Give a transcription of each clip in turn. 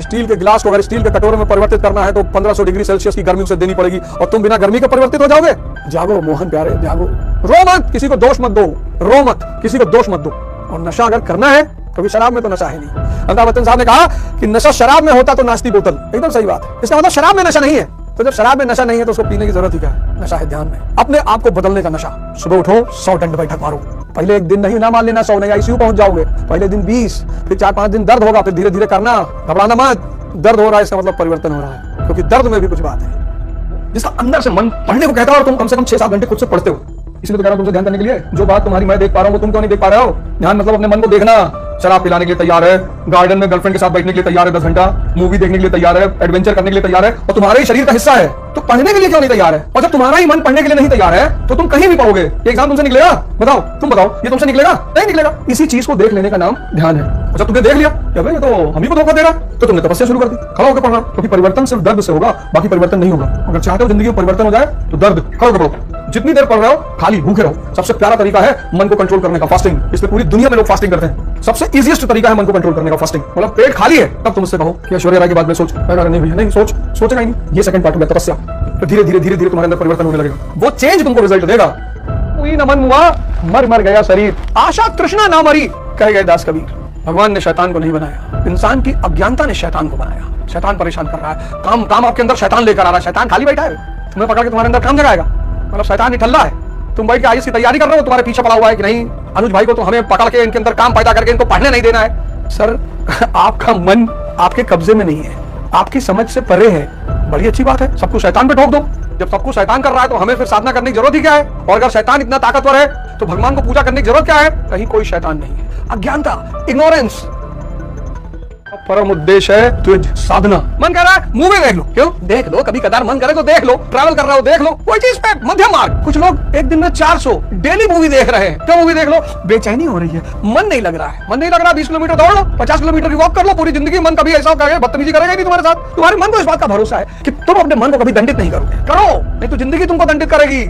Steel के गिलास को अगर स्टील के कटोरे में परिवर्तित करना है तो 1500 डिग्री सेल्सियस की गर्मी उसे देनी पड़ेगी, और तुम बिना गर्मी के परिवर्तित हो जाओगे। जागो मोहन प्यारे, जागो। रो मत, किसी को दोष मत दो, रो मत, किसी को दोष मत दो। और नशा अगर करना है, क्योंकि शराब में तो नशा है नहीं। अमिताभ बच्चन साहब ने कहा कि नशा शराब में होता तो नाचती बोतल, एकदम सही बात है। इसका मतलब शराब में नशा नहीं है, तो जब शराब में नशा नहीं है तो उसको पीने की जरूरत ही क्या है। नशा है ध्यान में, अपने आप को बदलने का नशा। सुबह उठो, 100 दंड बैठक मारो। पहले एक दिन नहीं ना मान लेना, 100 नहीं, आईसीयू पहुंच जाओगे। पहले दिन 20, फिर 4-5 दिन दर्द होगा, फिर धीरे धीरे करना। घबराना मत, दर्द हो रहा है इसका मतलब परिवर्तन हो रहा है, क्योंकि दर्द में भी कुछ बात है। जिसका अंदर से मन पढ़ने को कहता है और तुम कम से कम 6-7 घंटे खुद से पढ़ते हो, इसलिए तो कह रहा हूं तुमसे ध्यान करने के लिए। जो बात तुम्हारी मैं देख पा रहा हूं वो तुम क्यों नहीं देख पा रहे हो? ध्यान मतलब अपने मन को देखना। शराब पिलाने के लिए तैयार है, गार्डन में गर्लफ्रेंड के साथ बैठने के लिए तैयार है 10 घंटा, मूवी देखने के लिए तैयार है, एडवेंचर करने के लिए तैयार है, और तुम्हारे ही शरीर का हिस्सा है, तो पढ़ने के लिए क्यों नहीं तैयार है? और जब तुम्हारा ही मन पढ़ने के लिए नहीं तैयार है तो तुम कहीं भी पढ़ोगे। एग्जाम तुमसे निकलेगा? बताओ, तुम बताओ, ये तुमसे निकलेगा? नहीं निकलेगा। इसी चीज को देख लेने का नाम ध्यान है। और जब तुमने देख लिया ये तो हम ही को धोखा दे रहा, तो तुमने तपस्या शुरू कर दी, खड़ा होकर पढ़ना, क्योंकि परिवर्तन सिर्फ दर्द से होगा, बाकी परिवर्तन नहीं होगा। अगर चाहते हो जिंदगी में परिवर्तन हो जाए तो दर्द, खड़ा होकर पढ़ो। जितनी देर पढ़ रहे हो खाली भूखे रहो। सबसे प्यारा तरीका है मन को कंट्रोल करने का, फास्टिंग। इसमें पूरी दुनिया में लोग फास्टिंग करते हैं। सबसे इजीएस्ट तरीका है मन को कंट्रोल करने का, फास्टिंग। मतलब पेट खाली है तब तुम उससे कहो कि ऐश्वर्या राय की बात में सोच। नहीं भैया नहीं, सोचेगा ही नहीं। ये सेकंड पार्ट हो गया तपस्या। तो धीरे धीरे धीरे धीरे तुम्हारे अंदर परिवर्तन होने लगेगा, वो चेंज तुमको रिजल्ट देगा। कोई न मन हुआ, मर मर गया शरीर, आशा तृष्णा ना मरी, कह गए दास कबीर। भगवान ने शैतान को नहीं बनाया, इंसान की अज्ञानता ने शैतान को बनाया। शैतान परेशान कर रहा है, काम काम आपके अंदर शैतान लेकर आ रहा है। शैतान खाली बैठा है, तुम्हें पकड़ के तुम्हारे अंदर काम जगाएगा। मतलब शैतान निठल्ला है, तुम बैठ के आईएएस की तैयारी कर रहे हो, तुम्हारे पीछे पड़ा हुआ है कि नहीं अनुज भाई को तो हमें पकड़ के इनके अंदर काम पैदा करके इनको पढ़ने नहीं देना है। सर आपका मन आपके कब्जे में नहीं है, आपकी समझ से परे है। बड़ी अच्छी बात है, सबको शैतान पे ठोक दो। जब सबको शैतान कर रहा है तो हमें फिर साधना करने की जरूरत ही क्या है? और अगर शैतान इतना ताकतवर है तो भगवान को पूजा करने की जरूरत क्या है? कहीं कोई शैतान नहीं है। अज्ञानता, इग्नोरेंस। परम उद्देश्य है तुझ साधना। मन कर रहा है मूवी देख लो, क्यों देख लो, कभी कदार मन करे तो देख लो, ट्रैवल कर रहे हो देख लो, कोई चीज पे मध्यम मार्ग। कुछ लोग एक दिन में 400 डेली मूवी देख रहे हैं, क्यों मूवी देख लो? बेचैनी हो रही है, मन नहीं लग रहा है। मन नहीं लग रहा, 20 किलोमीटर दौड़ लो, 50 किलोमीटर की वॉक कर लो, पूरी जिंदगी मन कभी ऐसा करेगा, बदतमीजी करेगा नहीं तुम्हारे साथ। तुम्हारे मन को इस बात का भरोसा है कि तुम अपने मन को कभी दंडित नहीं करोगे, करो नहीं तो जिंदगी तुमको दंडित करेगी।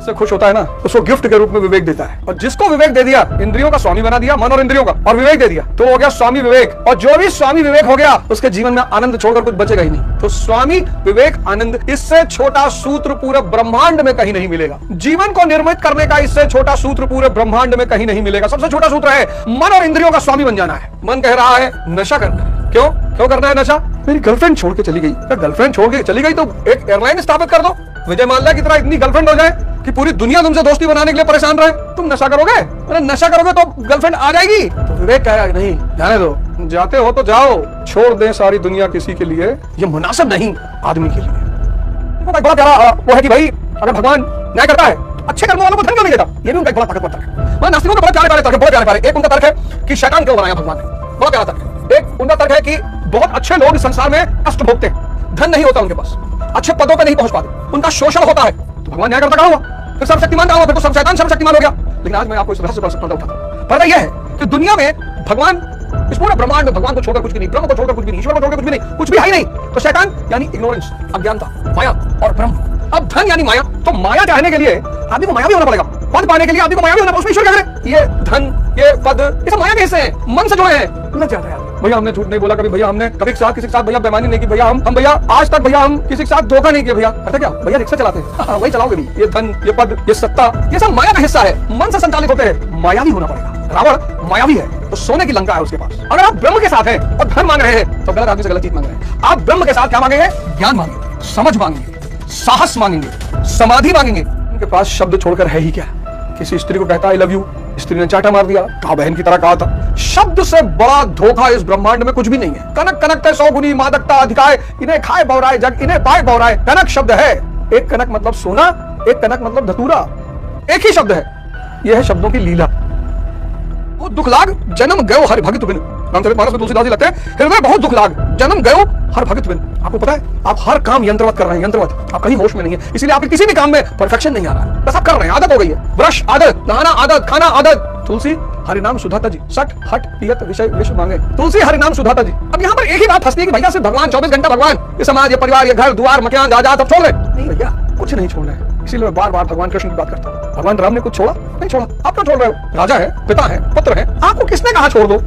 से खुश होता है ना, उसको गिफ्ट के रूप में विवेक देता है, और जिसको विवेक दे दिया, इंद्रियों का स्वामी बना दिया, मन और इंद्रियों का, और विवेक दे दिया तो हो गया स्वामी विवेक। और जो भी स्वामी विवेक हो गया उसके जीवन में आनंद छोड़कर कुछ बचेगा ही नहीं। तो स्वामी विवेक आनंद, इससे छोटा सूत्र पूरे ब्रह्मांड में कहीं नहीं मिलेगा। जीवन को निर्मित करने का इससे छोटा सूत्र पूरे ब्रह्मांड में कहीं नहीं मिलेगा। सबसे छोटा सूत्र है मन और इंद्रियों का स्वामी बन जाना है। मन कह रहा है नशा करना है, क्यों क्यों करना है नशा? मेरी गर्लफ्रेंड छोड़ के चली गई, गर्लफ्रेंड छोड़ के चली गई तो एक एयरलाइन स्थापित कर दो, विजय माल्या की तरह इतनी गर्लफ्रेंड हो जाए कि पूरी दुनिया तुमसे दोस्ती बनाने के लिए परेशान रहे। तुम नशा करोगे, अरे नशा करोगे तो गर्लफ्रेंड आ जाएगी। तो विवेक कहेगा नहीं, जाने दो, जाते हो तो जाओ, छोड़ दें सारी दुनिया किसी के लिए, ये मुनासिब नहीं आदमी के लिए। बड़ा प्यारा वो है कि भाई अगर भगवान न्याय करता है तो अच्छे कर्मों वालों को धन क्यों नहीं देता? ये भी उनका एक बड़ा ताकतवर तर्क है। नास्तिकों के बड़े प्यारे तर्क, बहुत प्यारे। एक उनका तर्क है कि शैतान क्यों बनाया भगवान ने, बड़ा प्यारा तर्क है। एक उनका तर्क है कि बहुत अच्छे लोग इस संसार में कष्ट भोगते हैं, धन नहीं होता उनके पास, अच्छे पदों पर नहीं पहुंच पाते, उनका शोषण होता है, तो भगवान न्याय करता कहां हुआ? फिर सर्वशक्तिमान कहां हुआ? फिर तो सब शैतान सर्वशक्तिमान हो गया। लेकिन आज मैं आपको इस रहस्य पर पर्दा उठाता हूं। पर्दा यह है कि दुनिया में भगवान, इस पूरे ब्रह्मांड में भगवान को छोड़कर कुछ भी नहीं, ब्रह्म को छोड़कर कुछ भी नहीं, ईश्वर को छोड़कर कुछ भी नहीं, कुछ भी है ही नहीं। तो शैतान यानी इग्नोरेंस, अज्ञानता, माया और ब्रह्म। अब धन यानी माया, तो माया चाहने के लिए आदमी को मायावी होना पड़ेगा, पद पाने के लिए आदमी को मायावी होना, उसमें ईश्वर क्या करे? ये धन, ये पद, ये सब माया के हिस्से हैं, मन से जुड़े हैं। लग जाता है भैया हमने झूठ नहीं बोला कभी, भैया हमने कभी किसी के साथ भैया बेईमानी नहीं की, भैया हम भैया आज तक भैया हम किसी के साथ धोखा नहीं किया भैया। पता क्या भैया रिक्शा चलाते हैं, वही चलाओगे भी। ये धन, ये पद, ये सत्ता, ये सब माया का हिस्सा है, मन से संचालित होते हैं, मायावी होना पड़ेगा। रावण मायावी है, तो सोने की लंका है उसके पास। अगर आप ब्रह्म के साथ हैं और धन मांग रहे हैं तो गलत आदमी से गलत चीज मांग रहे हैं। आप ब्रह्म के साथ क्या मांगेंगे? ज्ञान मांगेंगे, समझ मांगेंगे, साहस मांगेंगे, समाधि मांगेंगे। उनके पास शब्द छोड़कर है ही क्या? किसी स्त्री को कहता आई लव यू, स्त्री ने चाटा मार दिया, कहा बहन की तरह कहा था। शब्द से बड़ा धोखा इस ब्रह्मांड में कुछ भी नहीं है। कनक कनक ते 100 गुनी मादकता अधिकाय, इन्हें खाए बौराए जग, इन्हें पाए बौराए। कनक शब्द है, एक कनक मतलब सोना, एक कनक मतलब धतूरा, एक ही शब्द है। यह है शब्दों की लीला। वो दुख लाग जन्म गयो हरि भगत बिन, रामचरितमानस में तुलसीदास जी लगते हैं, हृदय बहुत दुख लाग जन्म गयो हर भगत बिन। आपको पता है आप हर काम यंत्रवत कर रहे हैं, यंत्रवत, आप कहीं होश में नहीं है, इसीलिए आप किसी भी काम में परफेक्शन नहीं आ रहा है, बस आप कर रहे हैं, आदत हो गई है। ब्रश आदत, नहाना आदत, खाना आदत। तुलसी हरिनाम सुधा तजी, सट हट पियत विषय विश्व मांगे, तुलसी हरिनाम सुधा तजी। अब यहाँ पर एक ही बात फंसती है कि भैया सिर्फ भगवान 24 घंटा भगवान, ये समाज, ये परिवार, ये घर द्वार, मकान, जायदाद सब छोड़ रहे। नहीं भैया कुछ नहीं छोड़ना है, इसीलिए मैं बार बार भगवान कृष्ण की बात करता हूँ। भगवान राम ने कुछ छोड़ा नहीं? छोड़ा। आप क्यों छोड़ रहे हो? राजा है, पिता है, पुत्र है, आपको किसने कहा छोड़ दो?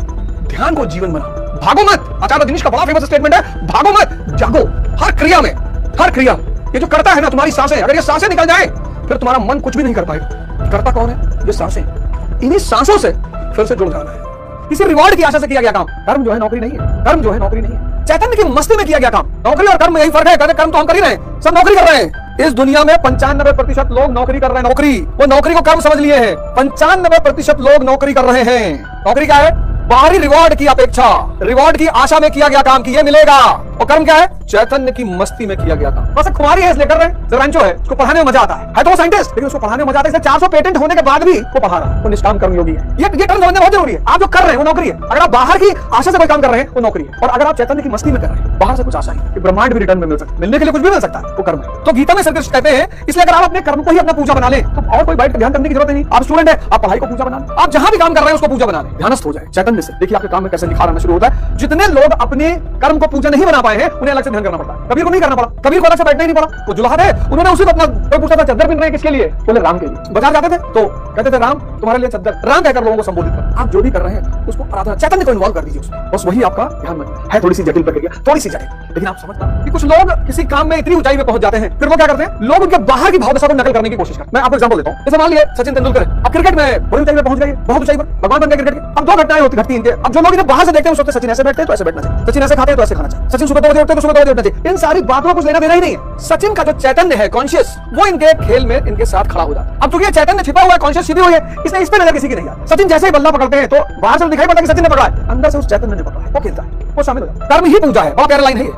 ध्यान को जीवन बनाओ। भागो मत। आचार्य दिनेश का बड़ा फेमस स्टेटमेंट है, भागो मत, जागो। हर क्रिया में, हर क्रिया ये जो करता है ना, तुम्हारी सांसें, अगर ये सांसें निकल जाए फिर तुम्हारा मन कुछ भी नहीं कर पाएगा। करता कौन है? ये सांसें। इन्हीं सांसों से फिर से जुड़ जाना है। किसी रिवॉर्ड की आशा से किया गया काम, कर्म जो है नौकरी नहीं है, कर्म जो है नौकरी नहीं है। चैतन्य की मस्ती में किया गया काम। नौकरी और कर्म में यही फर्क है, कर्म तो हम कर ही रहे हैं, सब नौकरी कर रहे हैं। इस दुनिया में 95% लोग नौकरी कर रहे हैं। नौकरी, वो नौकरी को कर्म समझ लिए हैं। 95% लोग नौकरी कर रहे हैं। नौकरी क्या है? बाहरी रिवॉर्ड की अपेक्षा, रिवॉर्ड की आशा में किया गया काम कि ये मिलेगा। और कर्म क्या है? चैतन्य की मस्ती में किया गया काम। बस खुमारी है इसलिए कर रहे हैं। रैंचो है, उसको पढ़ाने में मजा आता है तो वो साइंटिस्ट, लेकिन उसको पढ़ाने में मजा आता है, 400 पेटेंट होने के बाद भी वो पढ़ा रहा है, वो निष्काम कर्मयोगी है। ये टर्म समझना बहुत जरूरी है। आप जो कर रहे हैं वो नौकरी है। अगर आप बाहर की आशा से कोई काम कर रहे हैं वो नौकरी है, और अगर आप चैतन्य की मस्ती में कर रहे हैं, बाहर से कुछ आशा है कि ब्रह्मांड भी रिटर्न में मिल सकता है, मिलने के लिए कुछ भी मिल सकता है, वो कर्म है। तो गीता में श्री कृष्ण कहते हैं, इसलिए अगर आप अपने कर्म को ही अपना पूजा बना ले तो और कोई बैठ कर ध्यान करने की जरूरत नहीं। आप स्टूडेंट है, आप पढ़ाई को पूजा बना ले, आप जहां भी काम कर रहे हैं उसको पूजा बना ले, ध्यानस्थ हो जाए चैतन्य से। देखिए आपके काम में कैसे निखार आना शुरू होता है। जितने लोग अपने कर्म को पूजा नहीं बना पाए हैं उन्हें अलग से ध्यान करना पड़ता है। कबीर को नहीं करना पड़ा, कबीर को अलग से बैठना ही नहीं पड़ा। वो जुलाहा थे, उन्होंने उसी को अपना, कोई पूछा था चद्दर पिन रहे हैं किसके लिए, बोले राम के लिए। बाजार जाते थे तो कहते थे राम तुम्हारे लिए चद्दर, राम कहकर लोगों को संबोधित कर। आप जो भी कर रहे हैं उसको आराधना चैतन्य को इन्वॉल्व कर दीजिए उसमें, बस वही आपका ध्यान मंदिर है। थोड़ी सी जटिल प्रक्रिया, थोड़ी सी जटिल, लेकिन आप समझ पाए कि कुछ लोग किसी काम में इतनी ऊंचाई पे पहुंच जाते हैं, फिर वो क्या करते हैं, लोग उनके बाहर की भावदशा को नकल करने की कोशिश करते हैं। मैं आपको एग्जांपल देता हूं, जैसे मान लिए सचिन तेंदुलकर, अब क्रिकेट में बड़ी ऊंचाई पे पहुंच गए, बहुत ऊंचाई पर, भगवान बन गए क्रिकेट के। अब दो घटनाएं होती घटती इनके। अब जो लोग इन्हें बाहर से देखते हैं सोचते सचिन ऐसे बैठते हैं तो ऐसे बैठना चाहिए, सचिन ऐसे खाते हैं तो ऐसे खाना चाहिए, सचिन सुबह 2 बजे उठते हैं तो सुबह 2 बजे उठना चाहिए। इन सारी बातों का कुछ लेना देना ही नहीं है। सचिन का जो चैतन्य है, कॉन्शियस, वो इनके खेल में इनके साथ खड़ा हो जाता है। अब चूंकि चैतन्य छिपा हुआ है, कॉन्शियस छिपी हुई है, इसलिए इस पे नजर किसी की नहीं आती। सचिन जैसे ही बल्ला पकड़ते हैं तो बाहर से दिखाई पड़ता है कि सचिन ने पकड़ा है, अंदर से उस चैतन्य ने पकड़ा है, वो खेलता है, वो शामिल हो जाता है। कर्म ही पूजा है, बहुत प्यारा लाइन है ये।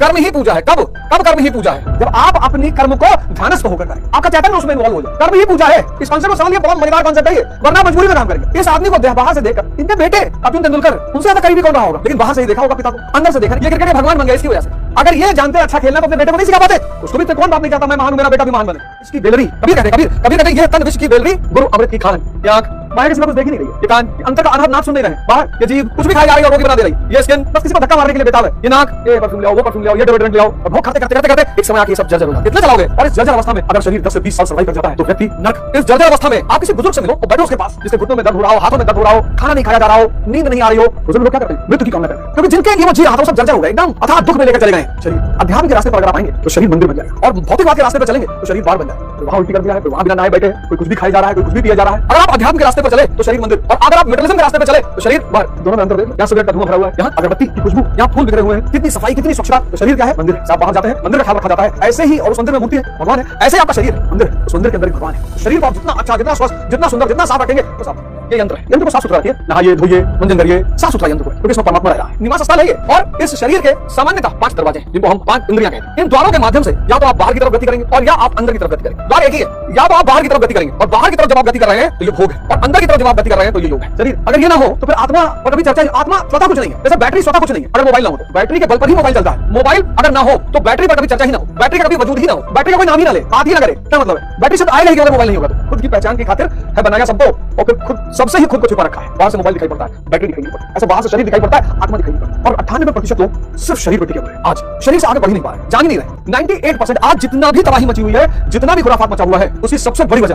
कर्म ही पूजा है। कब कर्म ही पूजा है? जब आप अपनी कर्म को ध्यानस्थ होकर करें, आपका चैतन्य उसमें इन्वॉल्व हो जाए, कर्म ही पूजा है। इस कॉन्सेप्ट को समझिए, बहुत मजेदार कॉन्सेप्ट है ये, वरना मजबूरी में काम करेंगे। इस आदमी को बाहर से देखकर, इनके बेटे अर्जुन तेंदुलकर, उनसे ज्यादा करीबी कौन रहा होगा, लेकिन बाहर से ही देखा होगा पिता को, अंदर से देखा। ये क्रिकेट के भगवान बन गए इसकी वजह से। अगर ये जानते अच्छा खेलना तो अपने बेटे को नहीं सिखा पाते, उसको भी कौन बात नहीं चाहता मैं महान हूं, मेरा बेटा भी महान बने। इसकी बेलरी, कबीर कहते हैं ये तन विश्व की बेलरी, गुरु अमृत की खान। ये आंख बाहर किसी को कुछ देख ही नहीं रही है, ये कान अंतर का अनहद नाद सुन नहीं रहे, बाहर ये जीभ कुछ भी खाई जा रही है और रोटी बना दे रही है, ये स्किन बस किसी को धक्का मारने के लिए बेताब है, ये नाक ये परफ्यूम ले आओ, वो परफ्यूम ले आओ, ये डिओड्रेंट ले आओ, और वो खाते एक समय आके सब जर्जर होगा। कितना चलाओगे? और इस जर्जर अवस्था में अगर शरीर 10 से 20 साल सर्वाइव कर जाता है तो व्यक्ति नरक। इस जर्जर अवस्था में आप किसी बुजुर्ग से मिलो और बैठो उसके पास, जिसके घुटनों में दर्द हो रहा हो, हाथों में दर्द हो रहा हो, खाना नहीं खाया जा रहा हो, नींद नहीं आ रही हो, बुजुर्ग लोग क्या करते हैं? मृत्यु की कामना करते हैं, क्योंकि जिनके लिए वो जी रहा था सब जर्जर हो गए, एकदम अथाह दुख में लेकर चले गए। शरीर अध्यात्म के रास्ते पर अगर आप आएंगे तो शरीर मंदिर बन जाएगा, और भौतिक के रास्ते पर चलेंगे तो शरीर बार बन जाएगा। वहां उल्टी कर दिया है, वहां बिना नहाए बैठे, कोई कुछ भी खाई जा रहा है, कोई कुछ भी पिया जा रहा है। अगर आप अध्यात्म के रास्ते पर चले तो शरीर मंदिर, और अगर आप मेटलिज्म के रास्ते पर चले तो शरीर बाहर। दोनों में अंतर देखो, यहाँ सिगरेट का धुआं भरा हुआ है, यहाँ अगरबत्ती की खुशबू, यहाँ फूल बिखरे हुए हैं, कितनी सफाई कितनी स्वच्छता। तो शरीर क्या है? मंदिर है। आप बाहर जाते हैं, मंदिर का ख्याल रखा जाता है। ऐसे ही, और उस मंदिर में मूर्ति है, भगवान है, ऐसे आपका शरीर मंदिर है, उस मंदिर के अंदर भगवान है। शरीर को आप जितना अच्छा, जितना स्वस्थ, जितना सुंदर, जितना साफ रखेंगे तो साफ। ये यंत्र है, यंत्र को साफ सुथरा रखिए, नहाइए धोइए, मंजन करिए, साफ सुथरा यंत्र को, क्योंकि इसमें परमात्मा रह रहा है। निवास स्थल है ये। और इस शरीर के सामान्यतः 5 दरवाजे हैं, जिनको हम 5 इंद्रियां कहते हैं। इन द्वारों के माध्यम से या तो आप बाहर की तरफ गति करेंगे और या आप अंदर की तरफ गति करेंगे। द्वार एक ही है, या तो आप बाहर की तरफ गति करेंगे, और बाहर की तरफ जब आप गति कर रहे हैं तो ये भोग है, और अंदर की तरफ जब आप गति कर रहे हैं तो ये योग है। शरीर अगर ये ना हो तो फिर आत्मा पर कभी चर्चा, आत्मा स्वतः कुछ नहीं है। जैसे बैटरी स्वतः कुछ नहीं है, अगर मोबाइल ना हो तो बैटरी के बल पर ही मोबाइल चलता है। मोबाइल अगर ना हो तो बैटरी पर कभी चर्चा ही ना हो, बैटरी का कभी वजूद ही ना हो, बैटरी का कोई नाम ही ना ले, बात ही ना करे, क्या मतलब है? बैटरी शब्द आएगा ही अगर मोबाइल नहीं होगा तो। खुद की पहचान की खातिर है बनाया सबको, और फिर खुद सबसे ही खुद को छुपा रखा है। बाहर से मोबाइल दिखाई पड़ता है, बैटरी दिखाई नहीं पड़ती, ऐसे बाहर से शरीर दिखाई पड़ता है, आत्मा दिखाई नहीं पड़ती। और 98% लोग सिर्फ शरीर पर टिके हुए हैं। आज शरीर से आगे बढ़ ही नहीं पा रहे, जान ही नहीं रहे। 98% आज जितना भी तबाही मची हुई है, जितना भी खुराफात मचा हुआ है, उसकी सबसे बड़ी वजह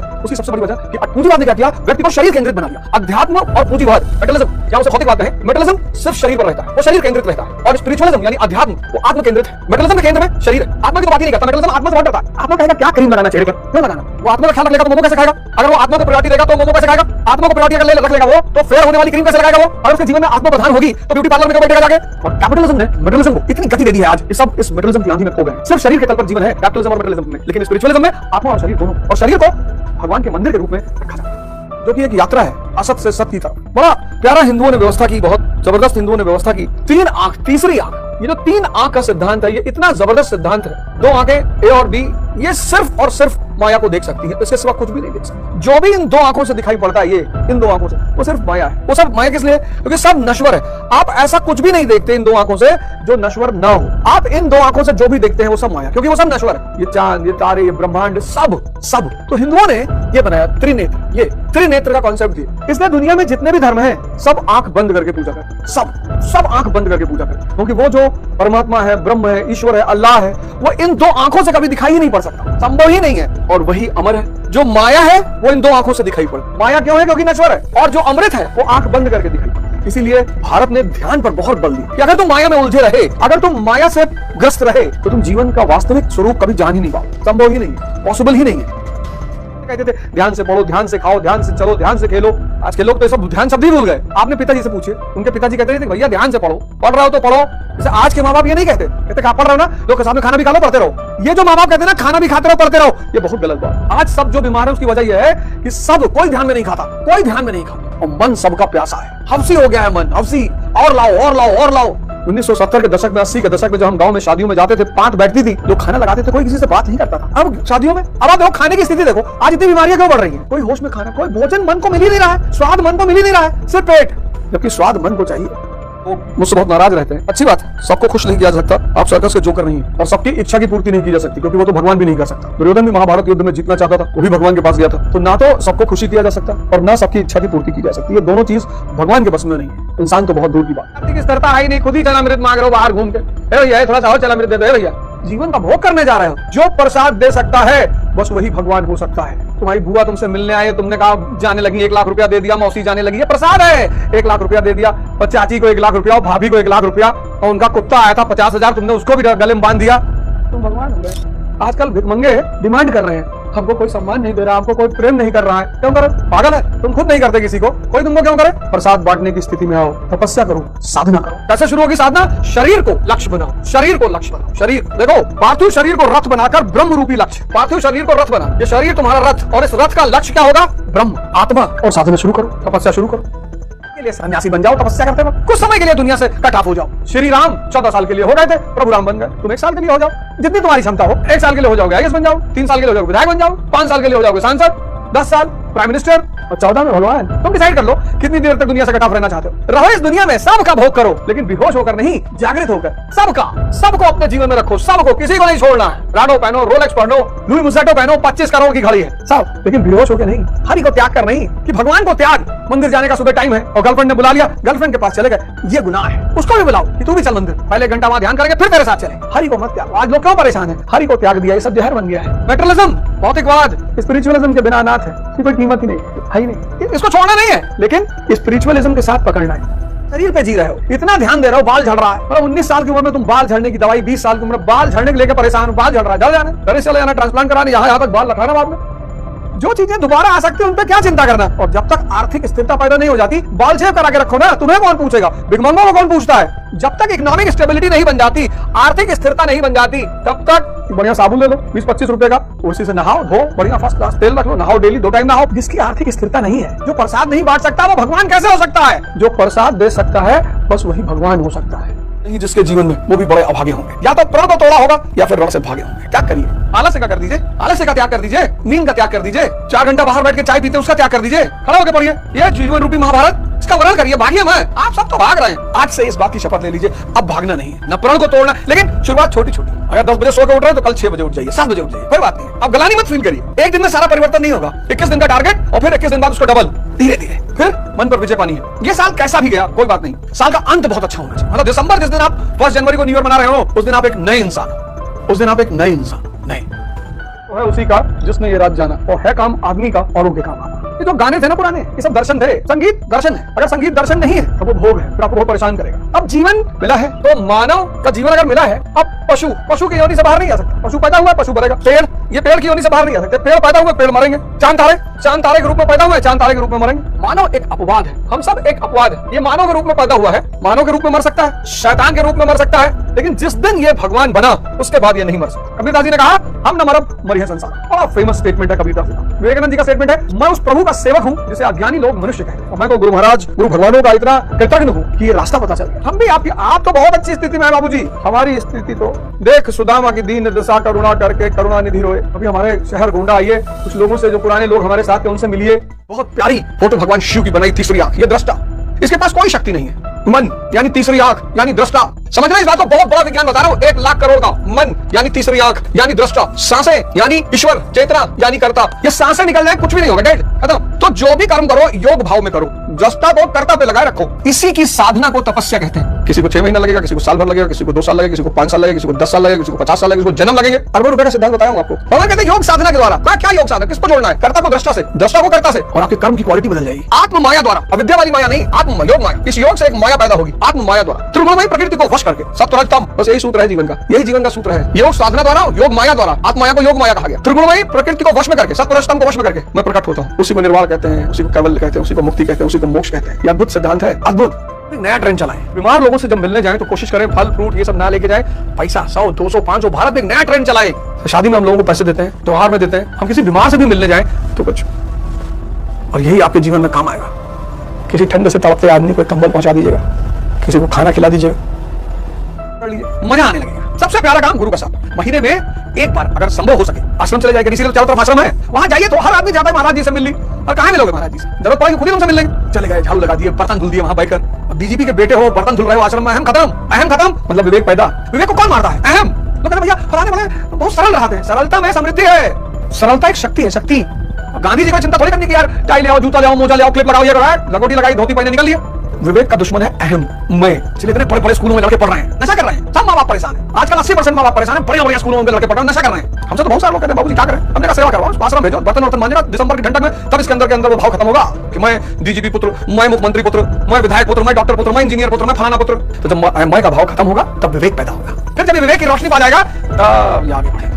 कि पूंजीवाद ने क्या किया? व्यक्ति को शरीर केंद्रित बना दिया। अध्यात्म और पूंजीवाद, मेटलिज्म या उसे भौतिकवाद कहें, मेटलिज्म सिर्फ शरीर पर रहता है, वो शरीर केंद्रित रहता है, और स्पिरिचुअलिज्म यानी अध्यात्म वो आत्म केंद्रित है। मेटलिज्म के केंद्र में शरीर है, आत्मा की तो बात ही नहीं करता। मेटलिज्म आत्मा से बात करता है। आत्मा कहेगा क्या क्रीम लगाना चेहरे पर, क्यों लगाना? वो आत्मा का ख्याल रख लेगा तो मोमो कैसे खाएगा? अगर वो आत्मा को प्रायोरिटी देगा तो मोमो कैसे खाएगा? आत्मा को प्रायोरिटी अगर रख लेगा वो तो फेयर होने वाली क्रीम कैसे लगाएगा वो? और उसके जीवन में आत्मा प्रधान होगी तो ब्यूटी पार्लर में बैठेगा जाके। और कैपिटलिज्म ने मेटलिज्म को इतनी गति दे दी है, आज सब इस मेटलिज्म की आंधी में खो गए। सिर्फ शरीर के तल पर जीवन है कैपिटलिज्म और मेटलिज्म में, लेकिन स्पिरिचुअलिज्म में आत्मा और शरीर दोनों, और शरीर को भगवान के मंदिर के रूप में रखा जाता है, जो कि एक यात्रा है असत से सत्य की तरफ। बड़ा प्यारा हिंदुओं ने व्यवस्था की, बहुत जबरदस्त हिंदुओं ने व्यवस्था की। 3 आंख, तीसरी आंख, ये जो 3 आंख का सिद्धांत है, ये इतना जबरदस्त सिद्धांत है। 2 आंखें ए और बी, ये सिर्फ और सिर्फ माया को देख सकती है, इसके सिवा कुछ भी नहीं देख सकती। जो भी इन 2 आंखों से दिखाई पड़ता है, ये इन 2 आंखों से, वो सिर्फ माया है। वो सब माया किस लिए? क्योंकि सब नश्वर है। आप ऐसा कुछ भी नहीं देखते इन 2 आंखों से जो नश्वर ना हो। आप इन 2 आंखों से जो भी देखते हैं वो सब माया, क्योंकि वो सब नश्वर है। ये चांद, ये तारे, ये ब्रह्मांड, सब तो हिंदुओं ने ये बनाया त्रिनेत्र, ये त्रिनेत्र का कॉन्सेप्ट दिया। इसलिए दुनिया में जितने भी धर्म हैं सब आंख बंद करके पूजा करते, सब आंख बंद करके पूजा करते, क्योंकि वो जो परमात्मा है, ब्रह्म है, ईश्वर है, अल्लाह है, वो इन 2 आंखों से कभी दिखाई ही नहीं पड़ सकता, संभव ही नहीं है। और वही अमर है। जो माया है वो इन 2 आंखों से दिखाई पड़ती। माया क्यों है? क्योंकि नश्वर है। और जो अमृत है वो आंख बंद करके दिखाई पड़ती। इसीलिए भारत ने ध्यान पर बहुत बल दिया कि अगर तुम माया में उलझे रहे, अगर तुम माया से ग्रस्त रहे, तो तुम जीवन का वास्तविक स्वरूप कभी जान ही नहीं पाओ। संभव ही नहीं है, पॉसिबल ही नहीं है। कहते थे ध्यान से पढ़ो, ध्यान से खाओ, ध्यान से चलो, ध्यान से खेलो। आज के लोग तो सब ध्यान शब्द ही भूल गए। आपने पिताजी से पूछिए, उनके पिताजी कहते थे भैया ध्यान से पढ़ो, पढ़ रहे हो तो पढ़ो। जैसे आज के माँ बाप ये नहीं कहते, कहते पढ़ रहे हो ना, लोग सामने खाना भी खा लो, पढ़ते रहो। ये जो माँ बाप कहते हैं ना खाना भी खाते रहो, पढ़ते रहो, ये बहुत गलत बात। आज सब जो बीमार है उसकी वजह यह है कि सब कोई ध्यान में नहीं खाता, कोई ध्यान में नहीं खाता, और मन सबका प्यासा है, हफ्सी हो गया है मन, हफ्सी। और लाओ और लाओ और लाओ। 1970 के दशक में, 80 के दशक में जब हम गांव में शादियों में जाते थे, 5 बैठती थी, लोग खाना लगाते थे, कोई किसी से बात नहीं करता था। अब शादियों में अब आप देखो खाने की स्थिति देखो, आज इतनी बीमारियां क्यों बढ़ रही हैं? कोई होश में खाना, कोई भोजन मन को मिल ही नहीं रहा है, स्वाद मन को मिल ही नहीं रहा है, सिर्फ पेट, जबकि स्वाद मन को चाहिए। वो मुझसे बहुत नाराज रहते हैं। अच्छी बात है, सबको खुश नहीं किया जा सकता, आप सर्कस के जोकर नहीं है, और सबकी इच्छा की पूर्ति नहीं की जा सकती, क्योंकि वो तो भगवान भी नहीं कर सकता। दुर्योधन भी महाभारत युद्ध में जीतना चाहता था, वो भी भगवान के पास गया था। तो ना तो सबको खुशी किया जा सकता और ना सबकी इच्छा की पूर्ति की जा सकती। ये दोनों चीज भगवान के बस में नहीं है, इंसान तो बहुत दूर की बात। स्थिरता है ही नहीं, खुद ही चलामृत मांग रहे हो बाहर घूम के, भैया थोड़ा सा और चलामृत दे दो भैया। जीवन का भोग करने जा रहे हो। जो प्रसाद दे सकता है बस वही भगवान हो सकता है। तुम्हारी बुआ तुमसे मिलने आए, तुमने कहा जाने लगी, 1 लाख रुपया दे दिया, मौसी जाने लगी, ये प्रसाद है। 1 लाख रुपया दे दिया, और चाची को 1 लाख रुपया, और भाभी को 1 लाख रुपया, और उनका कुत्ता आया था 50,000, तुमने उसको भी गले में बांध दिया, तुम भगवान हो गए। आजकल भिखमंगे डिमांड कर रहे हैं, हमको कोई सम्मान नहीं दे रहा, हमको कोई प्रेम नहीं कर रहा है। क्यों करे? पागल है, तुम खुद नहीं करते किसी को, कोई तुमको क्यों करे? प्रसाद बांटने की स्थिति में आओ, तपस्या करो, साधना करो। कैसे शुरू होगी साधना? शरीर को लक्ष्य बनाओ, शरीर को लक्ष्य बनाओ। शरीर देखो, पार्थिव शरीर को रथ बनाकर ब्रह्म रूपी लक्ष्य, पार्थिव शरीर को रथ बना, ये शरीर तुम्हारा रथ, और इस रथ का लक्ष्य क्या होगा? ब्रह्म, आत्मा। और साधना शुरू करो, तपस्या शुरू करो। के लिए सन्यासी बन जाओ, तपस्या करते वक्त कुछ समय के लिए दुनिया से कट ऑफ हो जाओ। श्री राम 14 साल के लिए हो गए थे, प्रभु राम बन गए। तुम 1 साल के लिए हो जाओ, जितनी तुम्हारी क्षमता हो। 1 साल के लिए हो जाओगे आईएएस बन जाओ, 3 साल के लिए हो जाओगे विधायक बन जाओ, 5 साल के लिए हो जाओगे सांसद, 10 साल प्राइम मिनिस्टर, और 14 में भगवान। तुम डिसाइड कर लो कितनी देर तक दुनिया से कट ऑफ रहना चाहते हो। रहो इस दुनिया में, सबका भोग करो, लेकिन बेहोश होकर नहीं, जागृत होकर। सबको अपने जीवन में रखो, सबको, किसी को नहीं छोड़ना है। राडो पहनो, रोलेक्स पहनो, लुई मुसेटो पहनो, 25 करोड़ की घड़ी है सब, लेकिन बेहोश होकर नहीं। हरि को त्याग कर नहीं, कि भगवान को त्याग। मंदिर जाने का सुबह टाइम है और गर्लफ्रेंड ने बुला लिया, गर्लफ्रेंड के पास चले गए, ये गुनाह है। उसको भी बुलाओ कि तू भी चल मंदिर, पहले 1 घंटा वहां ध्यान करके फिर तेरे साथ चले। हरि को मत त्याग। आज लोग क्यों परेशान है? हरि को त्याग दिया, ये सब जहर बन गया है। मेटरलिज्म, भौतिकवाद, स्पिरिचुअलिज्म के बिना अनाथ है, इसकी कोई कीमत ही नहीं है ही नहीं। इसको छोड़ना नहीं है, लेकिन स्पिरिचुअलिज्म के साथ पकड़ना है। शरीर पे जी रहे हो, इतना ध्यान दे रहे हो, बाल झड़ रहा है। 19 साल की उम्र में तुम बाल झड़ने की दवाई, 20 साल की उम्र बाल झड़ने के लेकर परेशान हो, बाल झड़ रहा है, झड़ जाना, घर से चले जाना, ट्रांसप्लांट कराने, यहाँ तक बाल रखाना बाद में। जो चीजें दोबारा आ सकती है उन पे क्या चिंता करना। और जब तक आर्थिक स्थिरता पैदा नहीं हो जाती, बाल शेव करा के रखो ना, तुम्हें कौन पूछेगा? भिखमंगों को कौन पूछता है? जब तक इकोनॉमिक स्टेबिलिटी नहीं बन जाती, आर्थिक स्थिरता नहीं बन जाती, तब तक बढ़िया साबुन ले लो 20-25 रुपए का, उसी से नहाओ धो, बढ़िया फर्स्ट क्लास तेल रख लो, नहाओ डेली 2 टाइम नहाओ। जिसकी आर्थिक स्थिरता नहीं है, जो प्रसाद नहीं बांट सकता, वो भगवान कैसे हो सकता है? जो प्रसाद दे सकता है बस वही भगवान हो सकता है। नहीं जिसके जीवन में, वो भी बड़े अभागे होंगे। या तो प्रण को तोड़ा होगा या फिर रण से भागे होंगे। त्याग करिए, आलस्य का कर दीजिए, आलस्य का त्याग कर दीजिए, नींद का त्याग कर दीजिए, 4 घंटा बाहर बैठ के चाय पीते उसका त्याग कर दीजिए, खड़ा होकर पढ़िए ये जीवन रूपी महाभारत, इसका वर्णन करिए। भागिए मत, आप सब तो भाग रहे हैं। आज से इस बात की शपथ ले लीजिए, अब भागना नहीं है, न प्रण को तोड़ना, लेकिन शुरुआत छोटी छोटी। अगर 10 बजे सो के उठ रहे हैं तो कल 6 बजे उठ जाइए, 7 बजे उठ जाइए, कोई बात नहीं। अब गलानी मत फील करिए। एक दिन में सारा परिवर्तन नहीं होगा। 21 दिन का टारगेट और फिर 21 दिन बाद उसको डबल, धीरे धीरे फिर मन पर विजय पानी है। ये साल कैसा भी गया कोई बात नहीं, साल का अंत बहुत अच्छा होना चाहिए। मतलब दिसंबर, जिस दिन आप 1 जनवरी को न्यू ईयर मना रहे हो, उस दिन आप एक नए इंसान, उस दिन आप एक नए इंसान, नए तो है उसी का जिसने ये रात जाना, और है काम आदमी का औरों के काम आना। ये जो गाने थे ना पुराने, ये सब दर्शन थे। संगीत दर्शन है, अगर संगीत दर्शन नहीं है तो वो भोग है, फिर आपको बहुत परेशान करेगा। अब जीवन मिला है तो मानव का जीवन अगर मिला है, अब पशु की योनि से बाहर नहीं आ सकता। पशु पैदा हुआ है, पशु मरेगा। पेड़, ये पेड़ की योनि से बाहर नहीं आ सकते। पेड़ पैदा हुए, पेड़ मरेंगे। चांद तारे के रूप में पैदा हुए, चांद तारे के रूप में मरेंगे। मानव एक अपवाद है, हम सब एक अपवाद है। ये मानव के रूप में पैदा हुआ है, मानव के रूप में मर सकता है, शैतान के रूप में मर सकता है, लेकिन जिस दिन ये भगवान बना उसके बाद ये नहीं मर सकता। कबीरदास जी ने कहा, हम न मरब मरिह संसार। बड़ा फेमस स्टेटमेंट है कबीरदास जी। विवेकानंद जी का स्टेटमेंट है, मैं उस प्रभु का सेवक हूँ जिसे अज्ञानी लोग मनुष्य कहते हैं। और मैं तो गुरु महाराज, गुरु भगवानों का इतना कृतज्ञ हूँ कि ये रास्ता पता चल गया। हम भी आप तो बहुत अच्छी स्थिति में है बाबूजी, हमारी स्थिति तो देख। सुदामा की दीन दशा करुणा करके करुणा निधि रोए। अभी हमारे शहर गोंडा आइए, कुछ लोगों से जो पुराने लोग हमारे साथ थे उनसे मिलिए। बहुत प्यारी फोटो भगवान शिव की बनाई, तीसरी आंख, ये दृष्टा। इसके पास कोई शक्ति नहीं है। मन यानी तीसरी आंख यानी दृष्टा। समझ रहे इस बात को? बहुत बड़ा विज्ञान बता रहा हूँ। 1 लाख करोड़ का मन यानी तीसरी आंख यानी दृष्टा। सांसें यानी ईश्वर, चेतना यानी कर्ता। ये सांसें निकल जाए कुछ भी नहीं होगा, डेड, खत्म। तो जो भी कर्म करो योग भाव में करो, दृष्टा को कर्ता पे लगाए रखो। इसी की साधना को तपस्या कहते हैं। किसी को 6 महीना लगेगा, किसी को साल भर लगेगा, किसी को 2 साल लगेगा, किसी को 5 साल लगेगा, किसी को 10 साल लगेगा, किसी को 50 साल लगेगा, किसी को जन्म लगेंगे। अरबों रुपए का सिद्धांत बताया हूं आपको। भगवान कहते हैं योग साधना के द्वारा। क्या योग साधना, किसको जोड़ना है? कर्ता को दृष्टा से, दृष्टा को कर्ता से, और आपके कर्म की क्वालिटी बदल जाएगी। आत्म माया द्वारा, अविद्या वाली माया नहीं, आत्म योग माया। इस योग से एक माया पैदा होगी, आत्म माया द्वारा, त्रिगुणमयी प्रकृति को वश करके, सत्वरजतम, बस यही सूत्र है जीवन का, यही जीवन का सूत्र है। योग साधना द्वारा, योग माया द्वारा, आत्म माया को योग माया कहा गया। त्रिगुणमयी प्रकृति को वश में करके, सत्वरजतम को वश में करके मैं प्रकट होता हूँ। उसी को निर्वाण कहते हैं, उसी को कैवल्य कहते हैं, उसी को मुक्ति कहते हैं, उसी को मोक्ष कहते हैं। ये अद्भुत सिद्धांत है, अद्भुत। नया ट्रेंड चलाएं। बीमार लोगों से जब मिलने जाएं तो कोशिश करें फल फ्रूट ये सब ना लेके जाएं, पैसा 100 200 500। भारत में एक नया ट्रेंड चलाएं। शादी में हम लोगों को पैसे देते हैं, त्योहार में देते हैं, हम किसी बीमार से भी मिलने जाएं तो कुछ, और यही आपके जीवन में काम आएगा। किसी ठंड से तड़पते आदमी को कंबल पहुंचा दीजिएगा, किसी को खाना खिला दीजिएगा, मजा आने लगेगा। सबसे प्यारा काम गुरु का साथ, महीने में एक बार अगर संभव हो सके आश्रम चले जाएगा। किसी के चारों तरफ आश्रम है, वहां जाइए तो हर आदमी जाता है महाराज जी से मिलने, और कहां मिलोगे महाराज जी से? जरूरत पड़ेगी खुद ही उनसे मिल लेंगे। चले गए, झाड़ू लगा दिए, बर्तन धुल दिए वहां बैठकर। डीजीपी के बेटे हो, बर्तन धुल रहे हो आश्रम में, अहम खत्म, अहम खत्म। मतलब विवेक पैदा। विवेक को कौन मारता है? अहम। तो कहते भैया फलाने वाले बहुत सरल रहते हैं। सरलता में समृद्धि है, सरलता एक शक्ति है, शक्ति। गांधी जी को चिंता थोड़ी करनी कि यार टाई ले आओ, जूता ले आओ, मोजा ले आओ, क्लिप लगाओ, ये लगोटी लगाई, धोती पहने निकल लिया। विवेक का दुश्मन है अहम, मैं। इसलिए इतने बड़े बड़े स्कूलों में लड़के पढ़ रहे हैं, नशा कर रहे हैं। सब माँ बाप परेशान है आजकल, 80% माँ बाप परेशान है। बड़े बड़े स्कूलों में लड़के पढ़ रहे हैं, नशा कर रहे हैं। हमसे तो बहुत सारे लोग कहते हैं बाबूजी क्या करें, हमने कहा सेवा करवाओ, आश्रम भेजो, बर्तन वर्तन मांजेगा दिसंबर की ठंडक में, तब इसके अंदर वो भाव खत्म होगा कि मैं डीजीपी पुत्र, मैं मुख्यमंत्री पुत्र, मैं विधायक पुत्र, मैं डॉक्टर पुत्र, मैं इंजीनियर पुत्र, मैं फलाना पुत्र। तो जब मैं का भाव खत्म होगा तब विवेक पैदा होगा। फिर जब विवेक की रोशनी पा जाएगा तब आगे बढ़ेगा।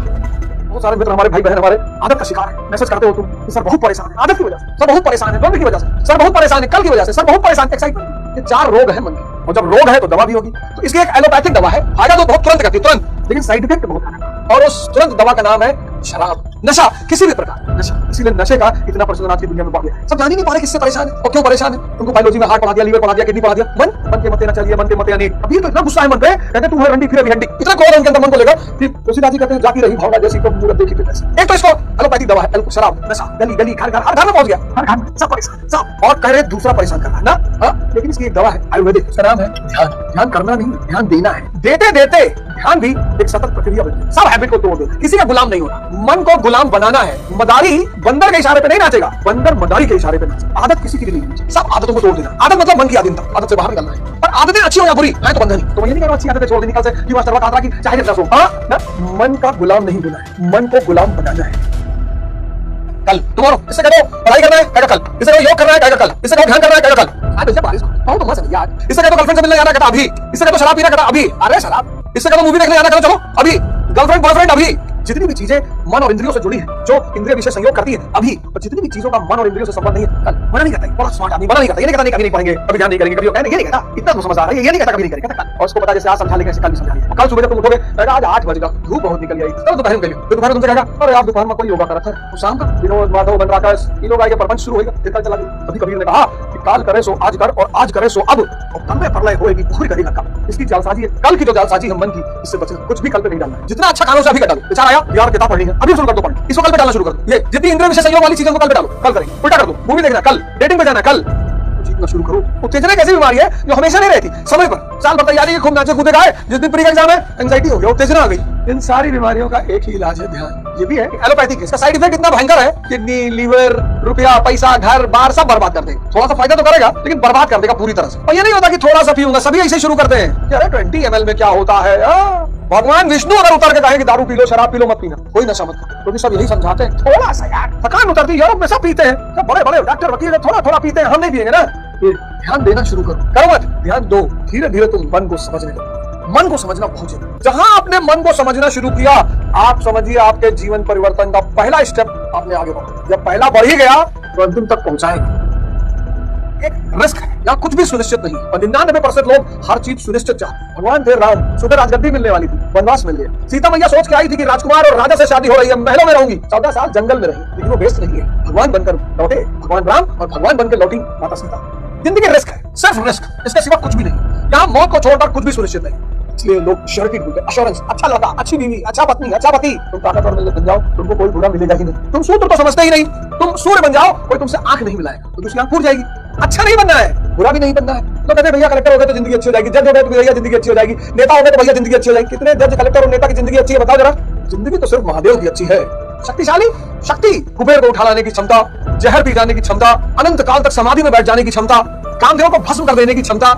बहुत सारे मित्र हमारे भाई बहन हमारे आदत का शिकार है। मैसेज करते हो तुम कि सर बहुत परेशान है, आदत की वजह से सर बहुत परेशान है, द्वंद की वजह से सर बहुत परेशान है, कल की वजह से सर बहुत परेशान, एक्साइटमेंट। ये 4 रोग है मन के, और जब रोग है तो दवा भी होगी। तो इसकी एक एलोपैथिक दवा है, फायदा तो बहुत तुरंत करती है, तुरंत, लेकिन साइड इफेक्ट बहुत है। और उस तुरंत दवा का नाम है शराब, नशा, किसी भी प्रकार नशा। इसीलिए नशे का इतना प्रचलन आज की दुनिया में बढ़ गया। सब जान ही नहीं पा रहे किससे परेशान है और क्यों परेशान है। तुमको बायोलॉजी में हार्ट पढ़ा दिया, लीवर पढ़ा दिया, किडनी पढ़ा दिया, मन के मते ना चलिए, मन के मते अनेक। अभी तो इतना गुस्सा है मन पे, कहते तू है रंडी फिर अभी हड्डी। इतना क्रोध है उनके अंदर मन को लेकर कि तुलसीदास जी कहते हैं जाती रही भावना जैसी को मूरत देखी फिर। एक तो इसको एलोपैथिक दवा है, शराब, नशा, गली गली घर घर, हर घर में पहुंच गया, हर घर में सब परेशान, सब। और कह रहे दूसरा परेशान कर रहा है ना, लेकिन इसकी एक दवा है आयुर्वेदिक, उसका नाम है ध्यान। ध्यान करना नहीं, ध्यान देना है। देते देते ध्यान भी एक सतत प्रक्रिया बन गई। सब हैबिट को तोड़ दो, किसी का गुलाम नहीं होना, मन को गुलाम बनाना है। मदारी बंदर के इशारे पे नहीं नाचेगा, बंदर मदारी के इशारे पे नाचेगा। आदत किसी की भी नहीं, सब आदतों को तोड़ देना। आदत मतलब मन की आदत, आदत से बाहर निकलना है। पर आदतें अच्छी हो या बुरी है तो बंधन ही। तो ये नहीं करो अच्छी आदतें छोड़ देनी, कल से कि मास्टर बता रहा कि चाहे जितना सो, ना, मन का गुलाम नहीं होना है, मन को गुलाम बनाना है। कल तुम्हारो इससे कहो पढ़ाई करना है, कहेगा कल। इससे कहो योग करना है, कहेगा कल। इससे कहो ध्यान करना है, कहेगा कल। आज वैसे बारिश हो तो मस्त है यार। इससे कहो गर्लफ्रेंड से मिलने जाना, कहता अभी। इससे कहो शराब पीना, कहता अभी। अरे शराब। इससे कहो मूवी देखने जाना, कहता चलो अभी। गर्लफ्रेंड बॉयफ्रेंड अभी। जितनी भी चीजें मन और इंद्रियों से जुड़ी है, जो इंद्रिय विषय संयोग करती है अभी, और जितनी भी चीजों का मन और इंद्रियों से संबंध नहीं है कल। मना नहीं करता, बड़ा स्मार्ट आदमी मना नहीं करता, ये नहीं कहता नहीं कभी नहीं पढ़ेंगे, कभी ध्यान नहीं करेंगे, कभी ये नहीं कहता, इतना तो समझदार है, ये नहीं कहता कभी नहीं करेंगे, कहता कल। और उसको पता जैसे आज समझा लेंगे ऐसे कल भी समझा लेंगे। कल सुबह जब तुम उठोगे कहता आज 8 बजेगा, धूप बहुत निकल आई, चलो दोपहर में करिए। फिर दोपहर तुमसे कहेगा अरे आप दोपहर में कोई योगा कर रखा है, तो शाम का विनोद माधव बन रहा है, ये लोग आएंगे, प्रपंच शुरू होगा, फिर कल चला गया। कभी कबीर ने कहा कि काल करे सो आज कर, और आज करे सो अब, और कल में प्रलय होएगी, पूरी करेगा कल। इसकी जालसाजी है, कल की जो जालसाजी है मन की, इससे बचना, कुछ भी कल पे नहीं डालना है। जितना अच्छा खाना उसे अभी कर डालो। बेचारा आया यार किताब पढ़नी है, अभी शुरू कर दो पढ़ना, इसको कल पे डालना शुरू कर दो। ये जितनी इंद्रिय विषय संयोग वाली चीजों को कल पे डालो, कल करेंगे। उल्टा कर दो, मूवी देखना कल, डेटिंग पे जाना कल, जीतना शुरू करो। उत्तेजना कैसी बीमारी है जो हमेशा नहीं रहती, समय पर साल भर तैयारी है, खूब नाचे कूदे गाए, जिस दिन प्री का एग्जाम है एंजाइटी हो गया, उत्तेजना आ गई। इन सारी बीमारियों का एक ही इलाज है ध्यान। ये भी है एलोपैथिक है, इसका साइड इफेक्ट इतना भयंकर है, किडनी, लीवर, रुपया, पैसा, घर बार सब बर्बाद कर देगा। थोड़ा सा फायदा तो करेगा लेकिन बर्बाद कर देगा पूरी तरह से। और ये नहीं होता कि थोड़ा सा पीऊंगा, सभी ऐसे शुरू करते हैं। अरे 20 ml में क्या होता है। भगवान विष्णु अगर उतर के कहे कि दारू पी लो, शराब पी लो, मत पीना, कोई नशा मत करो, क्योंकि सब यही समझाते हैं। थोड़ा सा यार थकान उतरती है, यूरोप में सब पीते हैं, बड़े बड़े डॉक्टर वकील थोड़ा थोड़ा पीते हैं, हम नहीं पिएंगे ना। ध्यान देना शुरू करो मत, ध्यान दो, धीरे धीरे तुम मन को समझने लगो। मन को समझना बहुत जरूरी है। जहां आपने मन को समझना शुरू किया, आप समझिए आपके जीवन परिवर्तन का पहला स्टेप आपने आगे बढ़ा। जब पहला बढ़ ही गया तो अंतिम तक पहुंचाएगा। एक रिस्क है, यहाँ कुछ भी सुनिश्चित नहीं, और 99% लोग हर चीज सुनिश्चित चाहते। भगवान थे राम, सुबह राजगद्दी मिलने वाली थी, वनवास मिल गया। सीता मैया सोच के आई थी कि राजकुमार और राजा से शादी हो रही है, महलों में रहूंगी, 14 साल जंगल में रही, लेकिन वो बेस्ट नहीं है। भगवान बनकर लौटे भगवान राम, और भगवान बनकर लौटी माता सीता। जिंदगी रिस्क है, सिर्फ रिस्क, इसके सिवा कुछ भी नहीं। यहाँ मौत को छोड़कर कुछ भी सुनिश्चित नहीं, इसलिए लोग श्योरिटी ढूंढते, अश्योरेंस, अच्छा लड़का, अच्छी बीवी, अच्छा पत्नी, अच्छा पति। तुम ताकतवर बन जाओ, तुमको कोई बुरा मिलेगा ही नहीं। तुम सूत्र तो समझते ही नहीं, तुम सूर्य बन जाओ, कोई तुमसे आंख नहीं मिलाएगा, तो दूसरी आंख फूट जाएगी। अच्छा नहीं बनना है, बुरा भी नहीं बनना है। तो कहते भैया कलेक्टर हो गए तो जिंदगी अच्छी हो जाएगी, जज हो गए तो भैया जिंदगी अच्छी हो जाएगी, नेता हो गए तो भैया जिंदगी अच्छी हो जाएगी। कितने जज, कलेक्टर और नेता की जिंदगी अच्छी है बताओ जरा। जिंदगी तो सिर्फ महादेव की अच्छी है। शक्तिशाली शक्ति, कुबेर को उठा लाने की क्षमता, जहर पी जाने की क्षमता, अनंत काल तक समाधि में बैठ जाने की क्षमता, कामदेव को भस्म कर देने की क्षमता,